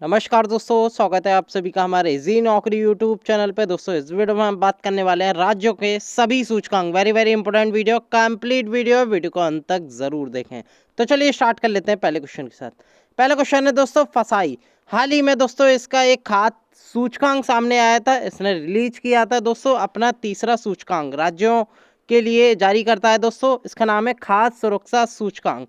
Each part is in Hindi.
नमस्कार दोस्तों, स्वागत है आप सभी का हमारे जी नौकरी यूट्यूब चैनल पे। दोस्तों इस वीडियो में हम बात करने वाले हैं राज्यों के सभी सूचकांक। Very important video, complete video को अंत तक जरूर देखें। तो चलिए स्टार्ट कर लेते हैं पहले क्वेश्चन के साथ। पहला क्वेश्चन है दोस्तों फसाई। हाल ही में दोस्तों इसका एक खास सूचकांक सामने आया था। इसने रिलीज किया था दोस्तों अपना तीसरा सूचकांक, राज्यों के लिए जारी करता है दोस्तों। इसका नाम है खाद्य सुरक्षा सूचकांक,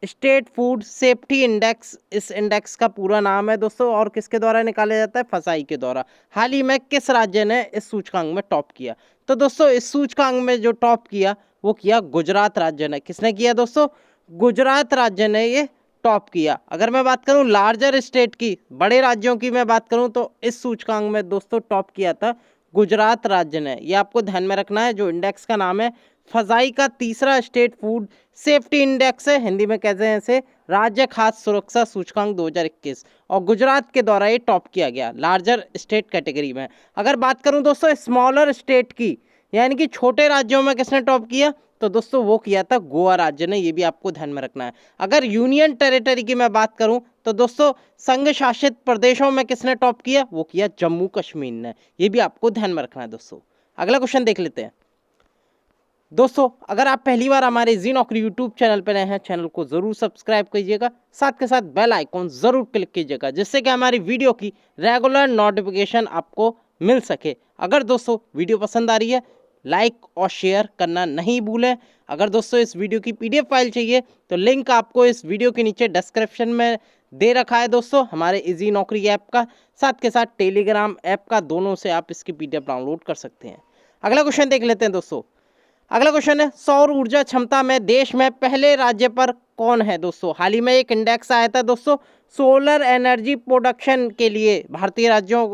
स्टेट फूड सेफ्टी इंडेक्स। इस इंडेक्स का पूरा नाम है दोस्तों, और किसके द्वारा निकाला जाता है? फसाई के द्वारा। हाल ही में किस राज्य ने इस सूचकांक में टॉप किया? तो दोस्तों इस सूचकांक में जो टॉप किया वो किया गुजरात राज्य ने। किसने किया दोस्तों? गुजरात राज्य ने ये टॉप किया। अगर मैं बात करूं लार्जर स्टेट की, बड़े राज्यों की मैं बात करूं, तो इस सूचकांक में दोस्तों टॉप किया था गुजरात राज्य ने। ये आपको ध्यान में रखना है। जो इंडेक्स का नाम है फसाई का तीसरा स्टेट फूड सेफ्टी इंडेक्स है, हिंदी में कहते हैं इसे राज्य खाद्य सुरक्षा सूचकांक 2021, और गुजरात के द्वारा ये टॉप किया गया लार्जर स्टेट कैटेगरी में। अगर बात करूं दोस्तों स्मॉलर स्टेट की, यानी कि छोटे राज्यों में, किसने टॉप किया? तो दोस्तों वो किया था गोवा राज्य ने। ये भी आपको ध्यान में रखना है। अगर यूनियन टेरिटरी की मैं बात करूं तो दोस्तों संघ शासित प्रदेशों में किसने टॉप किया? वो किया जम्मू कश्मीर ने। ये भी आपको ध्यान में रखना है दोस्तों। अगला क्वेश्चन देख लेते हैं दोस्तों। अगर आप पहली बार हमारे जी नौकरी यूट्यूब चैनल पर नए हैं, चैनल को जरूर सब्सक्राइब कीजिएगा, साथ के साथ बेल आइकॉन जरूर क्लिक कीजिएगा, जिससे कि हमारी वीडियो की रेगुलर नोटिफिकेशन आपको मिल सके। अगर दोस्तों वीडियो पसंद आ रही है, लाइक और शेयर करना नहीं भूलें। अगर दोस्तों इस वीडियो की पीडीएफ फाइल चाहिए तो लिंक आपको इस वीडियो के नीचे डिस्क्रिप्शन में दे रखा है दोस्तों, हमारे इजी नौकरी ऐप का, साथ के साथ टेलीग्राम ऐप का। दोनों से आप इसकी पीडीएफ डाउनलोड कर सकते हैं। अगला क्वेश्चन देख लेते हैं दोस्तों। अगला क्वेश्चन है सौर ऊर्जा क्षमता में देश में पहले राज्य पर कौन है दोस्तों? हाल ही में एक इंडेक्स आया था दोस्तों सोलर एनर्जी प्रोडक्शन के लिए, भारतीय राज्यों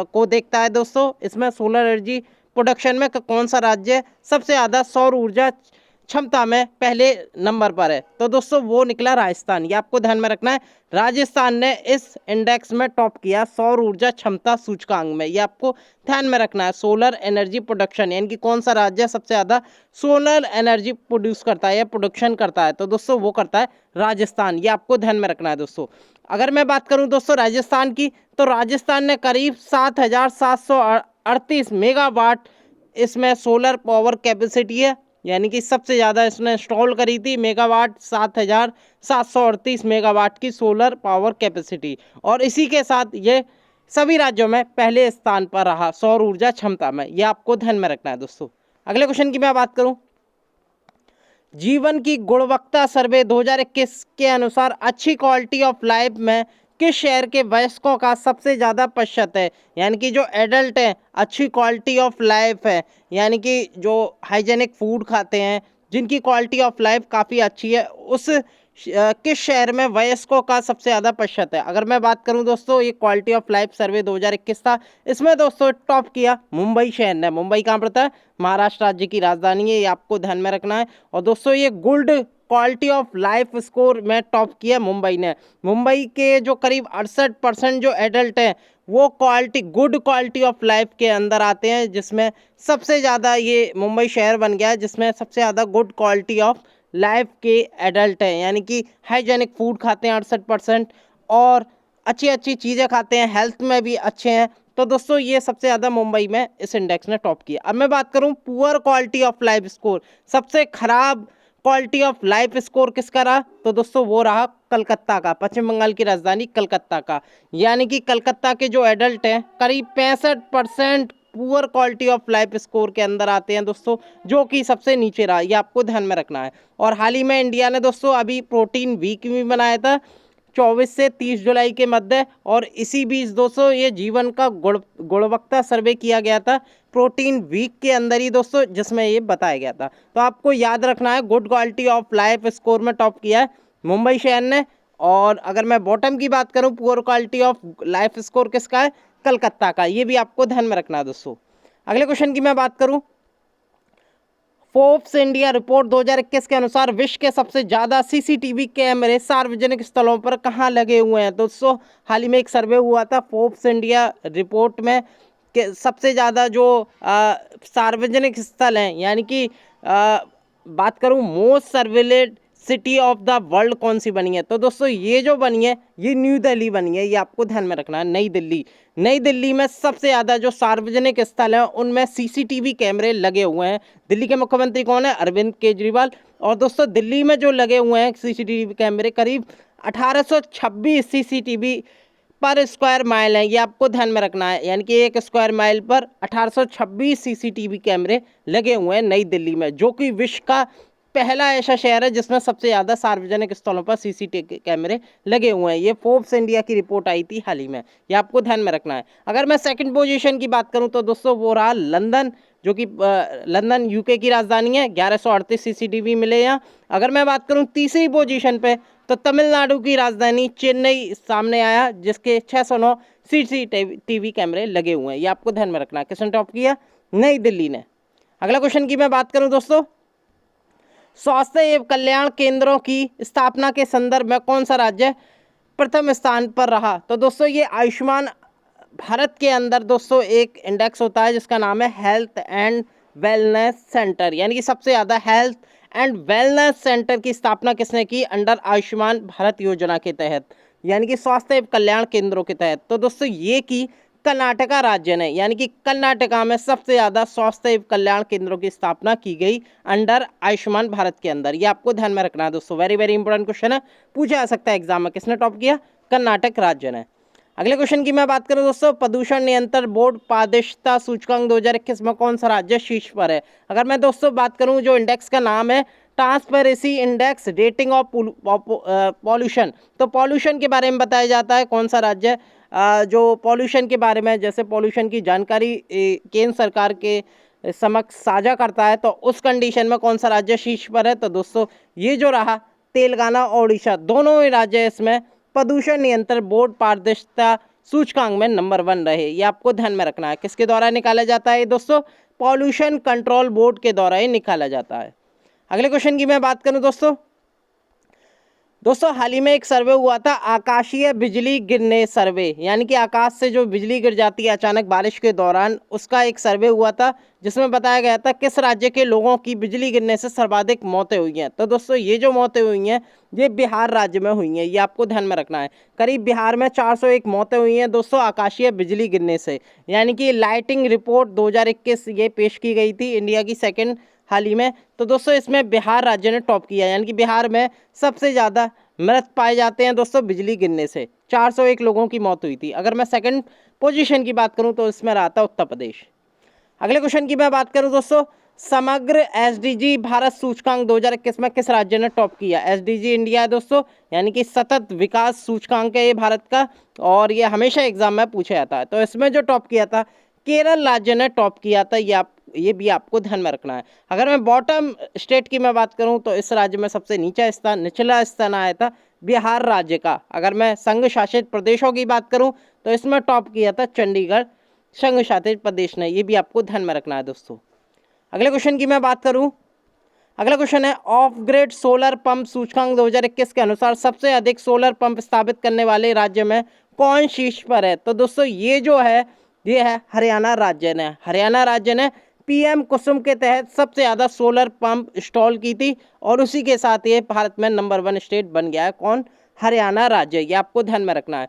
को देखता है दोस्तों। इसमें सोलर एनर्जी प्रोडक्शन में कौन सा राज्य सबसे ज़्यादा सौर ऊर्जा क्षमता में पहले नंबर पर है? तो दोस्तों वो निकला राजस्थान। ये आपको ध्यान में रखना है। राजस्थान ने इस इंडेक्स में टॉप किया सौर ऊर्जा क्षमता सूचकांक में। ये आपको ध्यान में रखना है। सोलर एनर्जी प्रोडक्शन, यानी कि कौन सा राज्य सबसे ज़्यादा सोलर एनर्जी प्रोड्यूस करता है या प्रोडक्शन करता है? तो दोस्तों वो करता है राजस्थान। ये आपको ध्यान में रखना है दोस्तों। अगर मैं बात करूं दोस्तों राजस्थान की, तो राजस्थान ने करीब 7,738 मेगावाट इसमें सोलर पावर कैपेसिटी है, यानी कि सबसे ज़्यादा इसने इंस्टॉल करी थी मेगावाट, 7,738 मेगावाट की सोलर पावर कैपेसिटी। और इसी के साथ ये सभी राज्यों में पहले स्थान पर रहा सौर ऊर्जा क्षमता में। ये आपको ध्यान में रखना है दोस्तों। अगले क्वेश्चन की मैं बात करूं, जीवन की गुणवत्ता सर्वे 2021 के अनुसार अच्छी क्वालिटी ऑफ लाइफ में किस शहर के वयस्कों का सबसे ज़्यादा प्रतिशत है? यानी कि जो एडल्ट हैं, अच्छी क्वालिटी ऑफ लाइफ है, यानी कि जो हाइजेनिक फूड खाते हैं, जिनकी क्वालिटी ऑफ लाइफ काफ़ी अच्छी है, उस किस शहर में वयस्कों का सबसे ज़्यादा प्रतिशत है? अगर मैं बात करूं दोस्तों, ये क्वालिटी ऑफ लाइफ सर्वे 2021 था। इसमें दोस्तों टॉप किया मुंबई शहर ने। मुंबई कहाँ पड़ता है? महाराष्ट्र राज्य की राजधानी है। ये आपको ध्यान में रखना है। और दोस्तों ये good quality of life score में टॉप किया मुंबई ने। मुंबई के जो करीब 68% जो एडल्ट हैं वो गुड क्वालिटी ऑफ लाइफ के अंदर आते हैं, जिसमें सबसे ज़्यादा ये मुंबई शहर बन गया है जिसमें सबसे ज़्यादा गुड क्वालिटी ऑफ लाइफ के एडल्ट हैं, यानी कि हाइजेनिक फूड खाते हैं 68%, और अच्छी अच्छी चीज़ें खाते हैं, हेल्थ में भी अच्छे हैं। तो दोस्तों ये सबसे ज़्यादा मुंबई में इस इंडेक्स ने टॉप किया। अब मैं बात करूं poor quality of life score, सबसे खराब क्वालिटी ऑफ लाइफ स्कोर किसका रहा? तो दोस्तों वो रहा कलकत्ता का, पश्चिम बंगाल की राजधानी कलकत्ता का। यानी कि कलकत्ता के जो एडल्ट हैं करीब 65% poor quality of life score के अंदर आते हैं दोस्तों, जो कि सबसे नीचे रहा। ये आपको ध्यान में रखना है। और हाल ही में इंडिया ने दोस्तों अभी प्रोटीन वीक भी बनाया था 24 से 30 जुलाई के मध्य, और इसी बीच दोस्तों ये जीवन का गुणवत्ता सर्वे किया गया था प्रोटीन वीक के अंदर ही दोस्तों, जिसमें ये बताया गया था। तो आपको याद रखना है good quality of life score में टॉप किया है मुंबई शहर ने। और अगर मैं बॉटम की बात करूं poor quality of life score किसका है? कलकत्ता का। ये भी आपको ध्यान में रखना है दोस्तों। अगले क्वेश्चन की मैं बात करूं, फोर्ब्स इंडिया रिपोर्ट 2021 के अनुसार विश्व के सबसे ज़्यादा सीसीटीवी कैमरे सार्वजनिक स्थलों पर कहाँ लगे हुए हैं? दोस्तों हाल ही में एक सर्वे हुआ था फोर्ब्स इंडिया रिपोर्ट में कि सबसे ज़्यादा जो सार्वजनिक स्थल हैं, यानी कि बात करूँ most surveilled city of the world कौन सी बनी है? तो दोस्तों ये जो बनी है ये न्यू दिल्ली बनी है, ये आपको ध्यान में रखना है। नई दिल्ली, नई दिल्ली में सबसे ज़्यादा जो सार्वजनिक स्थल है उनमें सीसीटीवी कैमरे लगे हुए हैं। दिल्ली के मुख्यमंत्री कौन है? अरविंद केजरीवाल। और दोस्तों दिल्ली में जो लगे हुए हैं सीसीटीवी कैमरे करीब 1826 सीसीटीवी पर स्क्वायर माइल है, ये आपको ध्यान में रखना है। यानी कि एक स्क्वायर माइल पर 1826 सीसीटीवी कैमरे लगे हुए हैं नई दिल्ली में, जो कि विश्व का पहला ऐसा शहर है जिसमें सबसे ज़्यादा सार्वजनिक स्थलों पर सीसीटीवी कैमरे लगे हुए हैं। ये फोर्ब्स इंडिया की रिपोर्ट आई थी हाल ही में, ये आपको ध्यान में रखना है। अगर मैं सेकंड पोजीशन की बात करूं तो दोस्तों वो रहा लंदन, जो कि लंदन यूके की राजधानी है। 1138 सीसीटीवी मिले यहाँ। अगर मैं बात करूं तीसरी पोजीशन पे तो तमिलनाडु की राजधानी चेन्नई सामने आया, जिसके 609 सीसीटीवी कैमरे लगे हुए हैं। ये आपको ध्यान में रखना है। किसने टॉप किया? नई दिल्ली ने। अगला क्वेश्चन की मैं बात करूं दोस्तों, स्वास्थ्य एवं कल्याण केंद्रों की स्थापना के संदर्भ में कौन सा राज्य प्रथम स्थान पर रहा? तो दोस्तों ये आयुष्मान भारत के अंदर दोस्तों एक इंडेक्स होता है जिसका नाम है हेल्थ एंड वेलनेस सेंटर, यानी कि सबसे ज़्यादा हेल्थ एंड वेलनेस सेंटर की स्थापना किसने की? अंडर आयुष्मान भारत योजना के तहत, यानी कि स्वास्थ्य एवं कल्याण केंद्रों के तहत। तो दोस्तों ये की कर्नाटका राज्य ने, यानी कि कर्नाटका में सबसे ज़्यादा स्वास्थ्य एवं कल्याण केंद्रों की स्थापना की गई अंडर आयुष्मान भारत के अंदर। ये आपको ध्यान में रखना है दोस्तों, वेरी वेरी इंपॉर्टेंट क्वेश्चन है, पूछा जा सकता है एग्जाम में। किसने टॉप किया? कर्नाटक राज्य ने। अगले क्वेश्चन की मैं बात करूं दोस्तों, प्रदूषण नियंत्रण बोर्ड पारदर्शिता सूचकांक 2021 में कौन सा राज्य शीर्ष पर है? अगर मैं दोस्तों बात करूं, जो इंडेक्स का नाम है transparency index rating of pollution, तो पॉल्यूशन के बारे में बताया जाता है कौन सा राज्य जो पॉल्यूशन के बारे में, जैसे पॉल्यूशन की जानकारी केंद्र सरकार के समक्ष साझा करता है, तो उस कंडीशन में कौन सा राज्य शीर्ष पर है? तो दोस्तों ये जो रहा तेलंगाना और उड़ीसा, दोनों ही राज्य इसमें प्रदूषण नियंत्रण बोर्ड पारदर्शिता सूचकांक में नंबर 1 रहे। ये आपको ध्यान में रखना है। किसके द्वारा निकाला जाता है दोस्तों? पॉल्यूशन कंट्रोल बोर्ड के द्वारा ही निकाला जाता है। अगले क्वेश्चन की मैं बात करूं दोस्तों हाल ही में एक सर्वे हुआ था, आकाशीय बिजली गिरने सर्वे, यानी कि आकाश से जो बिजली गिर जाती है अचानक बारिश के दौरान, उसका एक सर्वे हुआ था जिसमें बताया गया था किस राज्य के लोगों की बिजली गिरने से सर्वाधिक मौतें हुई हैं। तो दोस्तों ये जो मौतें हुई हैं ये बिहार राज्य में हुई हैं, ये आपको ध्यान में रखना है। करीब बिहार में 401 मौतें हुई हैं दोस्तों आकाशीय बिजली गिरने से, यानी कि लाइटिंग रिपोर्ट 2021 ये पेश की गई थी इंडिया की सेकेंड हाल ही में। तो दोस्तों इसमें बिहार राज्य ने टॉप किया, यानी कि बिहार में सबसे ज़्यादा मृत पाए जाते हैं दोस्तों बिजली गिरने से, 401 लोगों की मौत हुई थी। अगर मैं सेकंड पोजीशन की बात करूं तो इसमें रहा था उत्तर प्रदेश। अगले क्वेश्चन की मैं बात करूं दोस्तों, समग्र एसडीजी भारत सूचकांक 2021 में किस राज्य ने टॉप किया? एसडीजी इंडिया है दोस्तों, यानी कि सतत विकास सूचकांक है ये भारत का, और ये हमेशा एग्जाम में पूछा जाता है। तो इसमें जो टॉप किया था केरल राज्य ने टॉप किया था, ये भी आपको ध्यान में रखना है। अगर मैं बॉटम स्टेट की मैं बात करूं तो इस राज्य में सबसे निचला स्थान आया था बिहार राज्य का। अगर मैं संघ शासित प्रदेशों की बात करूं तो इसमें टॉप किया था चंडीगढ़ संघ शासित प्रदेश ने, ये भी आपको ध्यान में रखना है दोस्तों। अगले क्वेश्चन की मैं बात करूं, अगला क्वेश्चन है ऑफ ग्रिड सोलर पंप सूचकांक 2021 के अनुसार सबसे अधिक सोलर पंप स्थापित करने वाले राज्य में कौन शीर्ष पर है? तो दोस्तों ये जो है ये है हरियाणा राज्य ने। हरियाणा राज्य ने पीएम कुसुम के तहत सबसे ज़्यादा सोलर पंप इंस्टॉल की थी, और उसी के साथ ये भारत में नंबर 1 स्टेट बन गया है। कौन? हरियाणा राज्य, ये आपको ध्यान में रखना है।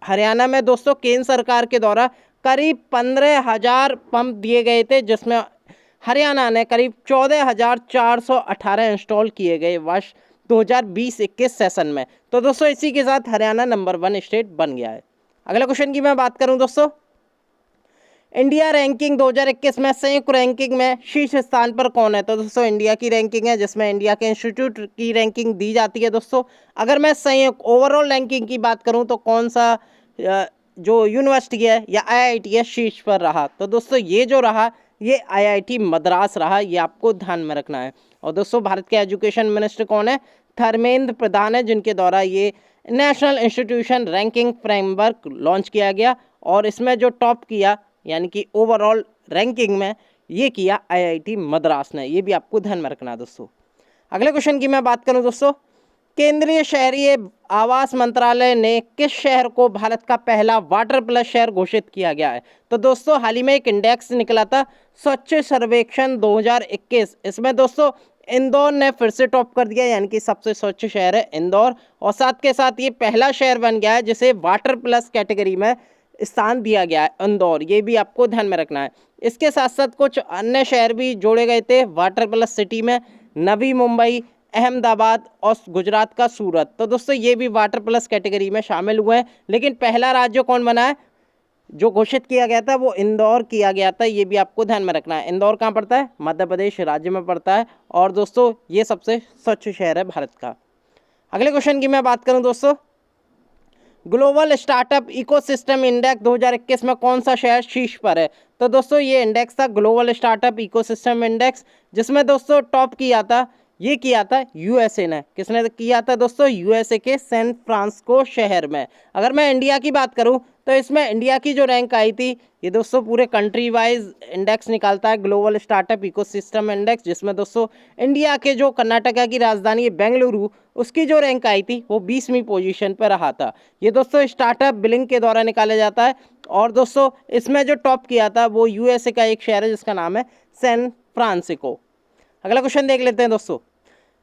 हरियाणा में दोस्तों केंद्र सरकार के द्वारा करीब 15,000 पंप दिए गए थे, जिसमें हरियाणा ने करीब 14,418 इंस्टॉल किए गए वर्ष 2020-21 सेशन में। तो दोस्तों इसी के साथ हरियाणा नंबर 1 स्टेट बन गया है। अगला क्वेश्चन की मैं बात करूं दोस्तों, इंडिया रैंकिंग 2021 में संयुक्त रैंकिंग में शीर्ष स्थान पर कौन है? तो दोस्तों इंडिया की रैंकिंग है जिसमें इंडिया के इंस्टीट्यूट की रैंकिंग दी जाती है दोस्तों। अगर मैं संयुक्त ओवरऑल रैंकिंग की बात करूं तो कौन सा जो यूनिवर्सिटी है या आईआईटी है शीर्ष पर रहा? तो दोस्तों ये जो रहा ये आईआईटी मद्रास रहा, ये आपको ध्यान में रखना है। और दोस्तों भारत के एजुकेशन मिनिस्टर कौन है? धर्मेंद्र प्रधान है, जिनके द्वारा ये national institution ranking framework launch किया गया, और इसमें जो टॉप किया यानी कि ओवरऑल रैंकिंग में ये किया आईआईटी मद्रास ने, ये भी आपको ध्यान में रखना है दोस्तों। अगले क्वेश्चन की मैं बात करूं दोस्तों, केंद्रीय शहरी आवास मंत्रालय ने किस शहर को भारत का पहला वाटर प्लस शहर घोषित किया गया है? तो दोस्तों हाल ही में एक इंडेक्स निकला था स्वच्छ सर्वेक्षण 2021, इसमें दोस्तों इंदौर ने फिर से टॉप कर दिया, यानी कि सबसे स्वच्छ शहर है इंदौर। और साथ के साथ ये पहला शहर बन गया है जिसे वाटर प्लस कैटेगरी में स्थान दिया गया है, इंदौर। ये भी आपको ध्यान में रखना है। इसके साथ साथ कुछ अन्य शहर भी जोड़े गए थे वाटर प्लस सिटी में, नवी मुंबई, अहमदाबाद और गुजरात का सूरत। तो दोस्तों ये भी वाटर प्लस कैटेगरी में शामिल हुए हैं। लेकिन पहला राज्य कौन बना है जो घोषित किया गया था, वो इंदौर किया गया था। ये भी आपको ध्यान में रखना है। इंदौर कहाँ पड़ता है? मध्य प्रदेश राज्य में पड़ता है। और दोस्तों ये सबसे स्वच्छ शहर है भारत का। अगले क्वेश्चन की मैं बात करूं दोस्तों, ग्लोबल स्टार्टअप इकोसिस्टम इंडेक्स 2021 में कौन सा शहर शीर्ष पर है? तो दोस्तों ये इंडेक्स था ग्लोबल स्टार्टअप इकोसिस्टम इंडेक्स, जिसमें दोस्तों टॉप किया था, ये किया था यूएसए ने। किसने किया था दोस्तों? यूएसए के सैन फ्रांसिस्को शहर में। अगर मैं इंडिया की बात करूं तो इसमें इंडिया की जो रैंक आई थी, ये दोस्तों पूरे कंट्री वाइज इंडेक्स निकालता है ग्लोबल स्टार्टअप इकोसिस्टम इंडेक्स, जिसमें दोस्तों इंडिया के जो कर्नाटका की राजधानी है बेंगलुरु, उसकी जो रैंक आई थी वो 20वीं पोजीशन पर रहा था। ये दोस्तों स्टार्टअप बिलिंग के द्वारा निकाला जाता है। और दोस्तों इसमें जो टॉप किया था वो यूएसए का एक शहर है जिसका नाम है सैन फ्रांसिस्को। अगला क्वेश्चन देख लेते हैं दोस्तों,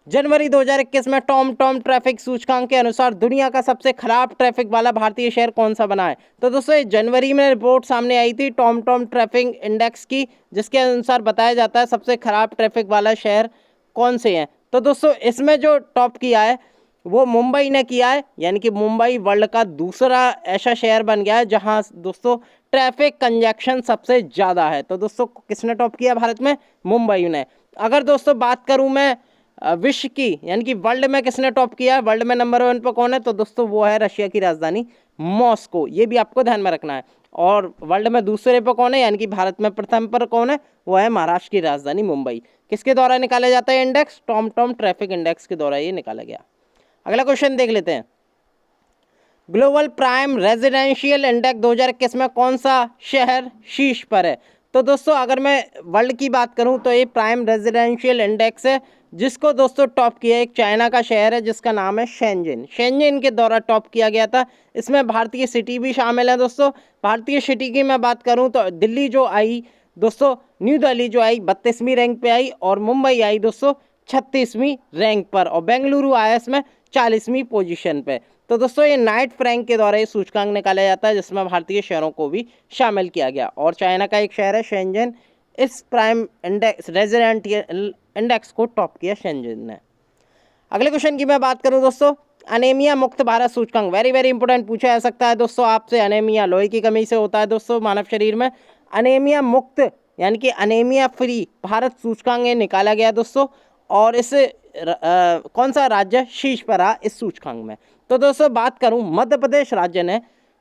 जनवरी 2021 में टॉम ट्रैफिक सूचकांक के अनुसार दुनिया का सबसे खराब ट्रैफिक वाला भारतीय शहर कौन सा बना है? तो दोस्तों ये जनवरी में रिपोर्ट सामने आई थी टॉम ट्रैफिक इंडेक्स की, जिसके अनुसार बताया जाता है सबसे खराब ट्रैफिक वाला शहर कौन से हैं। तो दोस्तों इसमें जो टॉप किया है वो मुंबई ने किया है, यानी कि मुंबई वर्ल्ड का दूसरा ऐसा शहर बन गया है जहां दोस्तों ट्रैफिक कंजेक्शन सबसे ज़्यादा है। तो दोस्तों किसने टॉप किया भारत में? मुंबई ने। अगर दोस्तों बात करूं मैं विश्व की, यानी कि वर्ल्ड में किसने टॉप किया, वर्ल्ड में नंबर 1 पर कौन है? तो दोस्तों वो है रशिया की राजधानी मॉस्को। ये भी आपको ध्यान में रखना है। और वर्ल्ड में दूसरे पर कौन है, यानी कि भारत में प्रथम पर कौन है? वो है महाराष्ट्र की राजधानी मुंबई। किसके द्वारा निकाला जाता है इंडेक्स? टॉम ट्रैफिक इंडेक्स के द्वारा ये निकाला गया। अगला क्वेश्चन देख लेते हैं, ग्लोबल प्राइम रेजिडेंशियल इंडेक्स 2021 में कौन सा शहर शीर्ष पर है? तो दोस्तों अगर मैं वर्ल्ड की बात करूं तो ये प्राइम रेजिडेंशियल इंडेक्स है, जिसको दोस्तों टॉप किया एक चाइना का शहर है जिसका नाम है शेंजन के द्वारा टॉप किया गया था। इसमें भारतीय सिटी भी शामिल है दोस्तों। भारतीय सिटी की मैं बात करूं तो दिल्ली जो आई दोस्तों, न्यू दिल्ली जो आई 32वीं रैंक पे आई, और मुंबई आई दोस्तों 36वीं रैंक पर, और बेंगलुरु आया इसमें 40वीं पोजीशन पे। तो दोस्तों ये नाइट फ्रैंक के द्वारा ये सूचकांक निकाला जाता है जिसमें भारतीय शहरों को भी शामिल किया गया, और चाइना का एक शहर है शेंजन, इस प्राइम इंडेक्स रेजिडेंशियल इंडेक्स को टॉप किया शेंजन ने। अगले क्वेश्चन की मैं बात करूं दोस्तों, अनेमिया मुक्त भारत सूचकांक, वेरी इंपोर्टेंट पूछा जा सकता है दोस्तों आपसे। अनेमिया लोहे की कमी से होता है दोस्तों मानव शरीर में। अनेमिया मुक्त यानी कि अनेमिया फ्री भारत सूचकांक निकाला गया दोस्तों, और इस कौन सा राज्य शीर्ष पर रहा इस सूचकांक में? तो दोस्तों बात करूं मध्य प्रदेश राज्य ने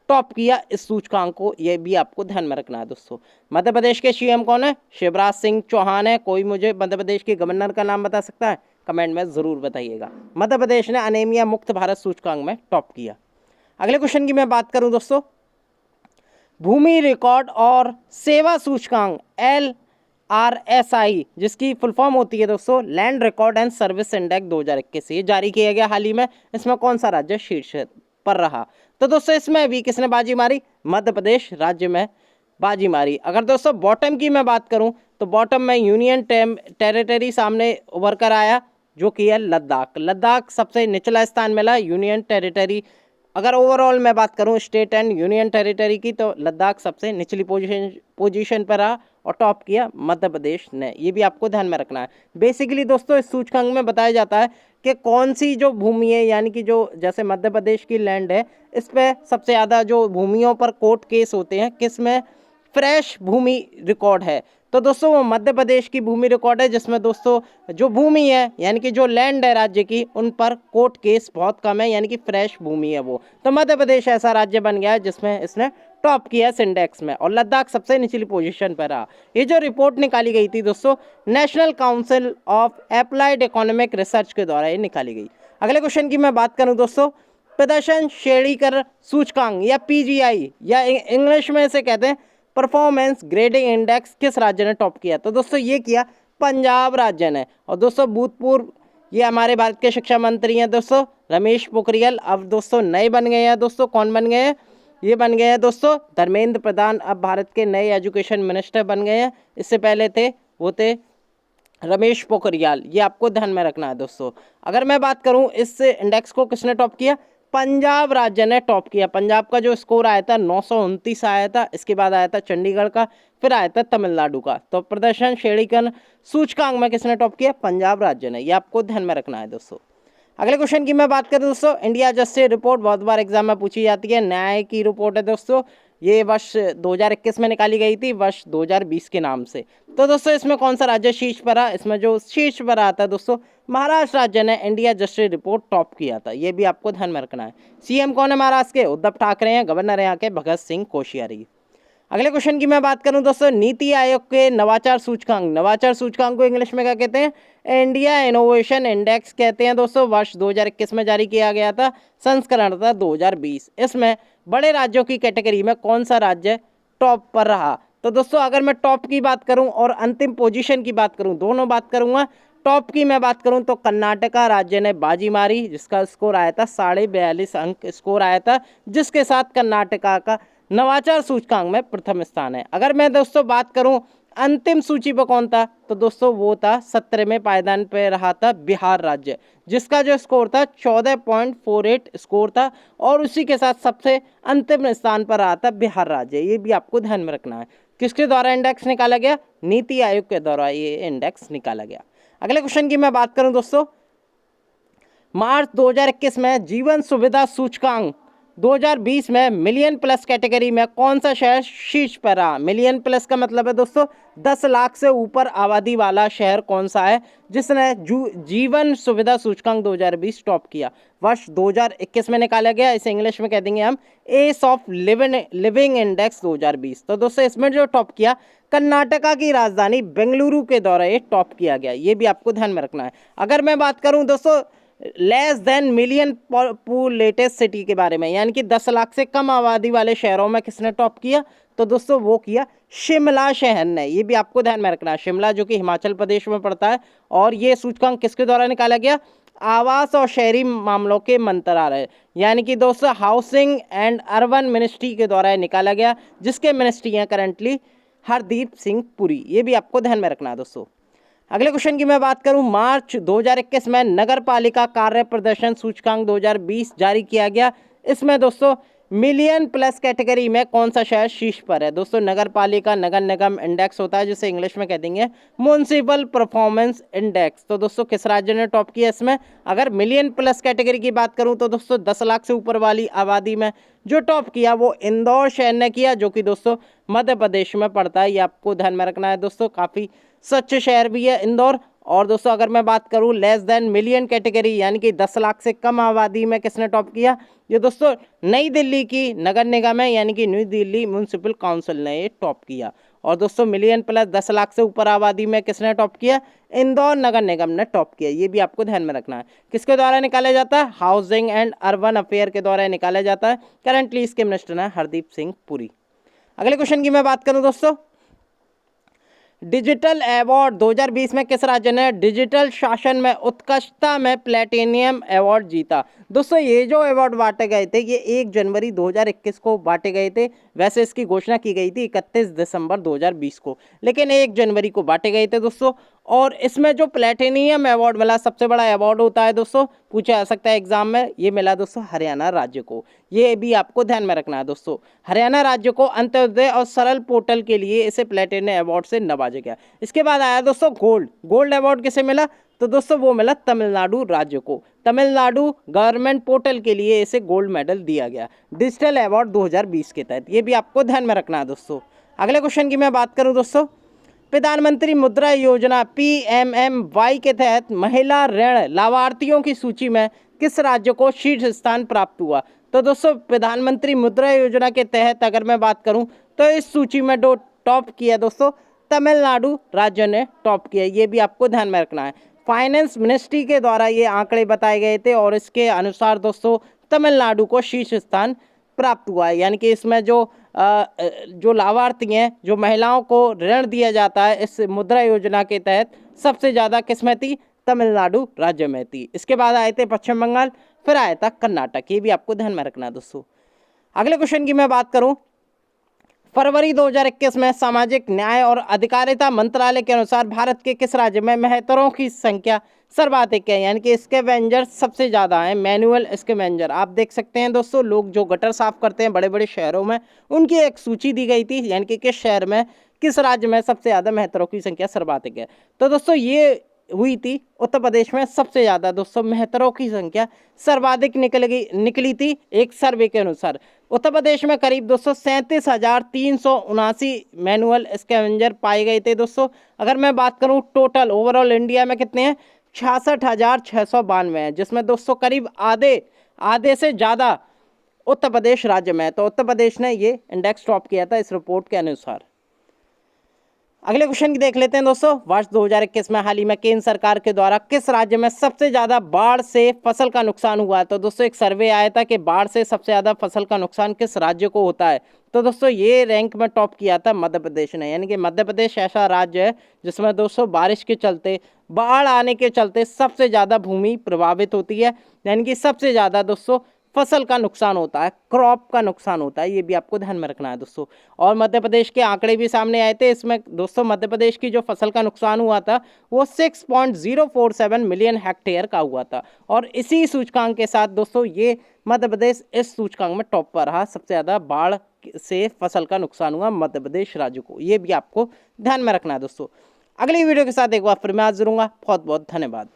टॉप किया इस सूचकांक को। ये भी आपको ध्यान में रखना है दोस्तों। मध्य प्रदेश के सीएम कौन है? शिवराज सिंह चौहान है। कोई मुझे मध्य प्रदेश के गवर्नर का नाम बता सकता है? कमेंट में ज़रूर बताइएगा। मध्य प्रदेश ने अनेमिया मुक्त भारत सूचकांक में टॉप किया। अगले क्वेश्चन की मैं बात करूं दोस्तों, भूमि रिकॉर्ड और सेवा सूचकांक LRSI, जिसकी फुल फॉर्म होती है दोस्तों land record and service index 2021, ये जारी किया गया हाल ही में। इसमें कौन सा राज्य शीर्ष पर रहा? तो दोस्तों इसमें भी किसने बाजी मारी? मध्य प्रदेश राज्य में बाजी मारी। अगर दोस्तों बॉटम की मैं बात करूं तो बॉटम में यूनियन टेरिटरी सामने उभर कर आया, जो कि है लद्दाख सबसे निचला स्थान मिला यूनियन टेरिटरी। अगर ओवरऑल मैं बात करूं स्टेट एंड यूनियन टेरिटरी की, तो लद्दाख सबसे निचली पोजीशन पर रहा, और टॉप किया मध्य प्रदेश ने। ये भी आपको ध्यान में रखना है। बेसिकली दोस्तों इस सूचकांक में बताया जाता है कि कौन सी जो भूमि है, यानी कि जो जैसे मध्य प्रदेश की लैंड है, इस पर सबसे ज़्यादा जो भूमियों पर कोर्ट केस होते हैं, किस में फ्रेश भूमि रिकॉर्ड है। तो दोस्तों वो मध्य प्रदेश की भूमि रिकॉर्ड है, जिसमें दोस्तों जो भूमि है यानी कि जो लैंड है राज्य की, उन पर कोर्ट केस बहुत कम है, यानी कि फ्रेश भूमि है वो। तो मध्य प्रदेश ऐसा राज्य बन गया है जिसमें इसने टॉप किया इस इंडेक्स में, और लद्दाख सबसे निचली पोजीशन पर रहा। ये जो रिपोर्ट निकाली गई थी दोस्तों national council of applied economic research के द्वारा ये निकाली गई। अगले क्वेश्चन की मैं बात करूं दोस्तों, प्रदर्शन श्रेणीकरण सूचकांक या PGI, या इंग्लिश में इसे कहते हैं परफॉर्मेंस ग्रेडिंग इंडेक्स, किस राज्य ने टॉप किया? तो दोस्तों ये किया पंजाब राज्य ने। और दोस्तों भूतपूर्व ये हमारे भारत के शिक्षा मंत्री हैं दोस्तों रमेश पोखरियाल, अब दोस्तों नए बन गए हैं दोस्तों। कौन बन गए हैं? ये बन गए हैं दोस्तों धर्मेंद्र प्रधान, अब भारत के नए एजुकेशन मिनिस्टर बन गए हैं। इससे पहले थे वो थे रमेश पोखरियाल, ये आपको ध्यान में रखना है दोस्तों। अगर मैं बात करूं इस इंडेक्स को किसने टॉप किया, पंजाब राज्य ने टॉप किया। पंजाब का जो स्कोर आया था 929 आया था। इसके बाद आया था चंडीगढ़ का, फिर आया था तमिलनाडु का। तो प्रदर्शन श्रेणीकरण सूचकांक में किसने टॉप किया, पंजाब राज्य ने। ये आपको ध्यान में रखना है दोस्तों। अगले क्वेश्चन की मैं बात करूं दोस्तों, इंडिया जस्टिस रिपोर्ट बहुत बार एग्जाम में पूछी जाती है, न्याय की रिपोर्ट है दोस्तों। ये वर्ष 2021 में निकाली गई थी, वर्ष 2020 के नाम से। तो दोस्तों इसमें कौन सा राज्य शीर्ष पर रहा, इसमें जो शीर्ष पर आता है दोस्तों, महाराष्ट्र राज्य ने इंडिया जस्टिस रिपोर्ट टॉप किया था। ये भी आपको ध्यान में रखना है। सीएम कौन है महाराष्ट्र के, उद्धव ठाकरे हैं। गवर्नर है यहाँ के भगत सिंह कोश्यारी। अगले क्वेश्चन की मैं बात करूं दोस्तों, नीति आयोग के नवाचार सूचकांक, नवाचार सूचकांक को इंग्लिश में क्या कहते हैं, इंडिया इनोवेशन इंडेक्स कहते हैं दोस्तों। वर्ष 2021 में जारी किया गया था, संस्करण था 2020। इसमें बड़े राज्यों की कैटेगरी में कौन सा राज्य टॉप पर रहा। तो दोस्तों अगर मैं टॉप की बात करूं और अंतिम पोजीशन की बात करूं, दोनों बात करूंगा। टॉप की मैं बात करूं तो कर्नाटका राज्य ने बाजी मारी, जिसका स्कोर आया था 42.5 अंक स्कोर आया था, जिसके साथ कर्नाटका का नवाचार सूचकांक में प्रथम स्थान है। अगर मैं दोस्तों बात करूं अंतिम सूची पर कौन था, तो दोस्तों वो था 17वें पायदान पे रहा था बिहार राज्य, जिसका जो स्कोर था 14.48 स्कोर था, और उसी के साथ सबसे अंतिम स्थान पर रहा था बिहार राज्य। ये भी आपको ध्यान में रखना है। किसके द्वारा इंडेक्स निकाला गया, नीति आयोग के द्वारा ये इंडेक्स निकाला गया। अगले क्वेश्चन की मैं बात करूं दोस्तों, मार्च 2021 में जीवन सुविधा सूचकांक 2020 में मिलियन प्लस कैटेगरी में कौन सा शहर शीर्ष पर रहा। मिलियन प्लस का मतलब है दोस्तों 10 लाख से ऊपर आबादी वाला शहर कौन सा है जिसने जीवन सुविधा सूचकांक 2020 टॉप किया। वर्ष 2021 में निकाला गया, इसे इंग्लिश में कह देंगे हम एस ऑफ लिविंग इंडेक्स 2020। तो दोस्तों इसमें जो टॉप किया, कर्नाटका की राजधानी बेंगलुरु के द्वारा ये टॉप किया गया। ये भी आपको ध्यान में रखना है। अगर मैं बात करूं दोस्तों less than million populated city के बारे में, यानी कि 10 लाख से कम आबादी वाले शहरों में किसने टॉप किया, तो दोस्तों वो किया शिमला शहर ने। ये भी आपको ध्यान में रखना है। शिमला जो कि हिमाचल प्रदेश में पड़ता है, और ये सूचकांक किसके द्वारा निकाला गया, आवास और शहरी मामलों के मंत्रालय, यानी कि दोस्तों हाउसिंग एंड अर्बन मिनिस्ट्री के द्वारा निकाला गया, जिसके मिनिस्ट्री हैं करंटली हरदीप सिंह पुरी। ये भी आपको ध्यान में रखना है दोस्तों। अगले क्वेश्चन की मैं बात करूं, मार्च 2021 में नगर पालिका कार्य प्रदर्शन सूचकांक 2020 जारी किया गया। इसमें दोस्तों मिलियन प्लस कैटेगरी में कौन सा शहर शीर्ष पर है। दोस्तों नगर पालिका नगर निगम इंडेक्स होता है, जिसे इंग्लिश में कह देंगे म्युनिसिपल परफॉर्मेंस इंडेक्स। तो दोस्तों किस राज्य ने टॉप किया इसमें। अगर मिलियन प्लस कैटेगरी की बात करूं तो दोस्तों 10 लाख से ऊपर वाली आबादी में जो टॉप किया वो इंदौर शहर ने किया, जो कि दोस्तों मध्य प्रदेश में पड़ता है। ये आपको ध्यान में रखना है दोस्तों, काफ़ी स्वच्छ शहर भी है इंदौर। और दोस्तों अगर मैं बात करूं लेस देन मिलियन कैटेगरी, यानी कि 10 लाख से कम आबादी में किसने टॉप किया, ये दोस्तों नई दिल्ली की नगर निगम है, यानी कि न्यू दिल्ली म्यूनिसिपल काउंसिल ने ये टॉप किया। और दोस्तों मिलियन प्लस 10 लाख से ऊपर आबादी में किसने टॉप किया, इंदौर नगर निगम ने टॉप किया। ये भी आपको ध्यान में रखना है। किसके द्वारा निकाला जाता है, हाउसिंग एंड अर्बन अफेयर के द्वारा निकाला जाता है। करंटली इसके मिनिस्टर हैं हरदीप सिंह पुरी। अगले क्वेश्चन की मैं बात करूं दोस्तों, डिजिटल अवार्ड 2020 में किस राज्य ने डिजिटल शासन में उत्कृष्टता में प्लेटिनियम अवार्ड जीता। दोस्तों ये जो अवार्ड बांटे गए थे ये 1 जनवरी 2021 को बांटे गए थे। वैसे इसकी घोषणा की गई थी 31 दिसंबर 2020 को, लेकिन 1 जनवरी को बांटे गए थे दोस्तों। और इसमें जो प्लेटिनियम अवार्ड मिला, सबसे बड़ा अवार्ड होता है दोस्तों, पूछा जा सकता है एग्जाम में, ये मिला दोस्तों हरियाणा राज्य को। ये भी आपको ध्यान में रखना है दोस्तों। हरियाणा राज्य को अंत्योदय और सरल पोर्टल के लिए इसे प्लेटिनियम अवार्ड से नवाजा गया। इसके बाद आया दोस्तों गोल्ड अवार्ड किसे मिला, तो दोस्तों वो मिला तमिलनाडु राज्य को। तमिलनाडु गवर्नमेंट पोर्टल के लिए इसे गोल्ड मेडल दिया गया डिजिटल अवार्ड 2020 के तहत। ये भी आपको ध्यान में रखना है दोस्तों। अगले क्वेश्चन की मैं बात करूं दोस्तों, प्रधानमंत्री मुद्रा योजना PMMY के तहत महिला ऋण लाभार्थियों की सूची में किस राज्य को शीर्ष स्थान प्राप्त हुआ। तो दोस्तों प्रधानमंत्री मुद्रा योजना के तहत अगर मैं बात करूं तो इस सूची में जो टॉप किया दोस्तों तमिलनाडु राज्य ने टॉप किया। ये भी आपको ध्यान में रखना है। फाइनेंस मिनिस्ट्री के द्वारा ये आंकड़े बताए गए थे, और इसके अनुसार दोस्तों तमिलनाडु को शीर्ष स्थान प्राप्त हुआ है। यानी कि इसमें जो लाभार्थी हैं, जो महिलाओं को ऋण दिया जाता है इस मुद्रा योजना के तहत, सबसे ज़्यादा किसमें थी, तमिलनाडु राज्य में थी। इसके बाद आए थे पश्चिम बंगाल, फिर आया था कर्नाटक। ये भी आपको ध्यान में रखना है दोस्तों। अगले क्वेश्चन की मैं बात करूं, फरवरी 2021 में सामाजिक न्याय और अधिकारिता मंत्रालय के अनुसार भारत के किस राज्य में मेहतरों की संख्या सर्वाधिक है, यानी कि स्कैवेंजर सबसे ज़्यादा है, मैनुअल स्कैवेंजर। आप देख सकते हैं दोस्तों, लोग जो गटर साफ करते हैं बड़े बड़े शहरों में, उनकी एक सूची दी गई थी, यानी कि किस शहर में किस राज्य में सबसे ज़्यादा मेहतरों की संख्या सर्वाधिक है। तो दोस्तों ये हुई थी उत्तर प्रदेश में सबसे ज़्यादा दोस्तों मेहतरों की संख्या सर्वाधिक निकली थी एक सर्वे के अनुसार। उत्तर प्रदेश में करीब 37,379 मैनुअल स्कैवेंजर पाए गए थे दोस्तों। अगर मैं बात करूं टोटल ओवरऑल इंडिया में कितने हैं, 66,692 हैं, जिसमें दोस्तों करीब आधे से ज़्यादा उत्तर प्रदेश राज्य में है। तो उत्तर प्रदेश ने ये इंडेक्स टॉप किया था इस रिपोर्ट के अनुसार। अगले क्वेश्चन की देख लेते हैं दोस्तों। वर्ष 2021 में हाल ही में केंद्र सरकार के द्वारा किस राज्य में सबसे ज्यादा बाढ़ से फसल का नुकसान हुआ है। तो दोस्तों एक सर्वे आया था कि बाढ़ से सबसे ज्यादा फसल का नुकसान किस राज्य को होता है। तो दोस्तों ये रैंक में टॉप किया था मध्य प्रदेश ने, यानी कि मध्य प्रदेश ऐसा राज्य है जिसमें दोस्तों बारिश के चलते, बाढ़ आने के चलते सबसे ज्यादा भूमि प्रभावित होती है, यानी कि सबसे ज्यादा दोस्तों फसल का नुकसान होता है, क्रॉप का नुकसान होता है। ये भी आपको ध्यान में रखना है दोस्तों। और मध्य प्रदेश के आंकड़े भी सामने आए थे इसमें दोस्तों। मध्य प्रदेश की जो फसल का नुकसान हुआ था वो 6.047 मिलियन हेक्टेयर का हुआ था, और इसी सूचकांक के साथ दोस्तों ये मध्य प्रदेश इस सूचकांक में टॉप पर रहा। सबसे ज़्यादा बाढ़ से फसल का नुकसान हुआ मध्य प्रदेश राज्य को, ये भी आपको ध्यान में रखना है दोस्तों। अगली वीडियो के साथ एक बार फिर मैं हाजिर होऊंगा। बहुत बहुत धन्यवाद।